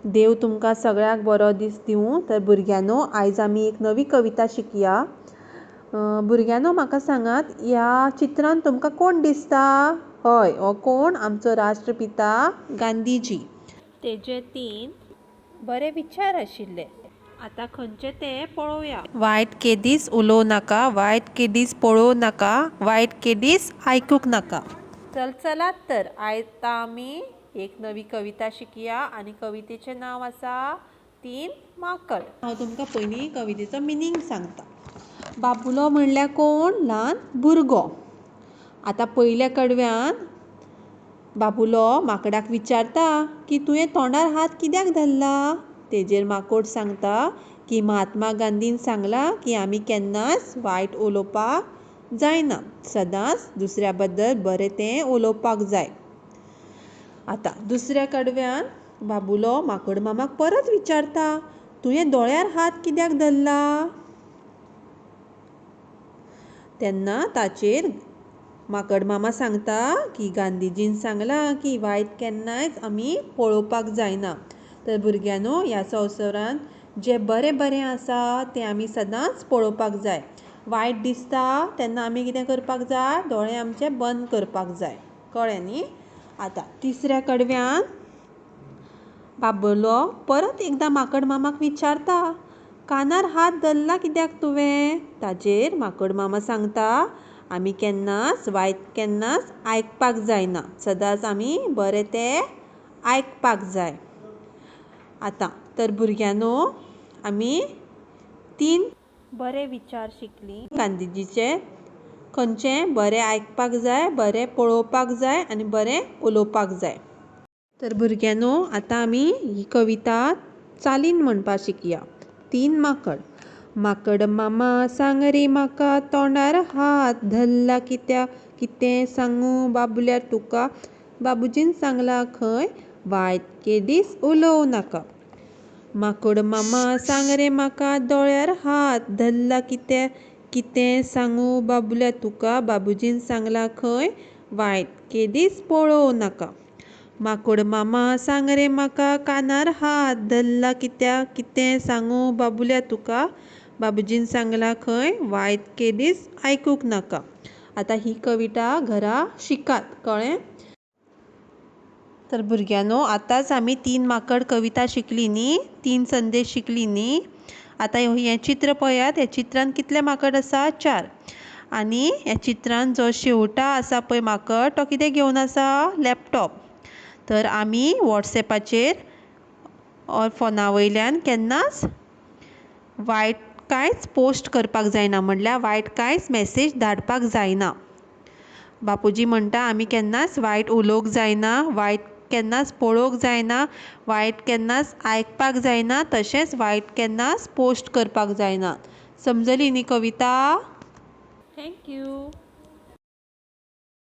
देव तुमकां सगळ्याक बरो दीस दिवं. तर भुरग्यांनो, आयज आमी एक नवी कविता शिकया. भुरग्यांनो, म्हाका सांगात, ह्या चित्रांत तुमकां कोण दिसता? हय, हो कोण? आमचो राष्ट्रपिता गांधीजी. तेजे 3 बरे विचार आशिल्ले. आतां खंयचे ते पळोवया. वायट केदीस उलोव नाका, वायट केदीस पळोव नाका, वायट केदीस आयकूंक नाका. चलात तर आयज आमी एक नवी कविता शिकया आनी कवितेचें नांव आसा 3 माकड. हांव तुमकां पयलीं कवितेचो मिनींग सांगता. बाबुलो म्हणल्यार कोण? ल्हान भुरगो. आतां पयल्या कडव्यान बाबुलो माकडाक विचारता की तुवें तोंडार हात कित्याक धरला? तेजेर माकोड सांगता की महात्मा गांधीन सांगलां की आमी केन्नाच वायट उलोवपाक जायना, सदांच दुसऱ्या बद्दल बरें तें उलोवपाक जाय. आतां दुसऱ्या कडव्यान बाबुलो माकड मामाक परत विचारता, तुवें दोळ्यार हात कित्याक धरला? तेन्ना ताचेर माकड मामा सांगता की गांधीजीन सांगलां की वायट केन्नाच आमी पळोवपाक जायना. तर भुरग्यांनो, ह्या संवसारान जें बरें बरें आसा तें आमी सदांच पळोवपाक जाय. वायट दिसता तेन्ना आमी कितें करपाक जाय? दोळे आमचे बंद करपाक जाय. कळ्ळें न्ही? आतां तिसऱ्या कडव्यान बाबुलो परत एकदां माकड मामाक विचारता, कानार हात धरला कित्याक तुवें? ताचेर माकड मामा सांगता, आमी केन्नाच वायट केन्नाच आयकपाक जायना, सदांच आमी बरें तें आयकपाक जाय. आतां तर भुरग्यांनो, आमी 3 बरे विचार शिकलीं. गांधीजीचे खंयचें? बरें आयकपाक जाय, बरें पळोवपाक जाय आनी बरें उलोवपाक जाय. तर भुरग्यांनो, आतां आमी ही कविता चालीन म्हणपाक शिकया. 3 माकड. माकड मामा सांग रे म्हाका, तोंडार हात धरला कित्याक? कितें सांगू बाबुल्या तुका? बाबुजीन सांगलां खंय? वायट केदीस उलोव नाका. माकड मामा सांग रे म्हाका, दोळ्यार हात धरला कित्याक? कितें सांगू बाबुल्या तुका? बाबुजीन सांगलां खंय? वायट केदीस पळोव नाका. माकड मामा सांग रे म्हाका, कानार हात धरला कित्याक? कितें सांगू बाबुल्या तुका? बाबुजीन सांगलां खंय? वायट केदीस आयकूंक नाका. आतां ही कविता घरा शिकात. कळ्ळें? तर भुरग्यांनो, आतांच आमी 3 माकड कविता शिकली न्ही, 3 संदेश शिकली न्ही. आतां हें चित्र पळयात. ह्या चित्रांत कितले माकड आसा? 4. आनी ह्या चित्रांत जो शेवटा आसा पळय माकड, तो कितें घेवन आसा? लॅपटॉप. तर आमी वॉट्सॅपाचेर ऑर फोना वयल्यान केन्नाच वायट कांयच पोस्ट करपाक जायना, म्हणल्यार वायट कांयच मॅसेज धाडपाक जायना. बापूजी म्हणटा आमी केन्नाच वायट उलोवंक जायना, वायट केन्नाच पळोवंक जायना, वायट केन्नाच आयकपाक जायना, तशेंच वायट केन्नाच पोस्ट करपाक जायना. समजली न्ही कविता? थँक्यू.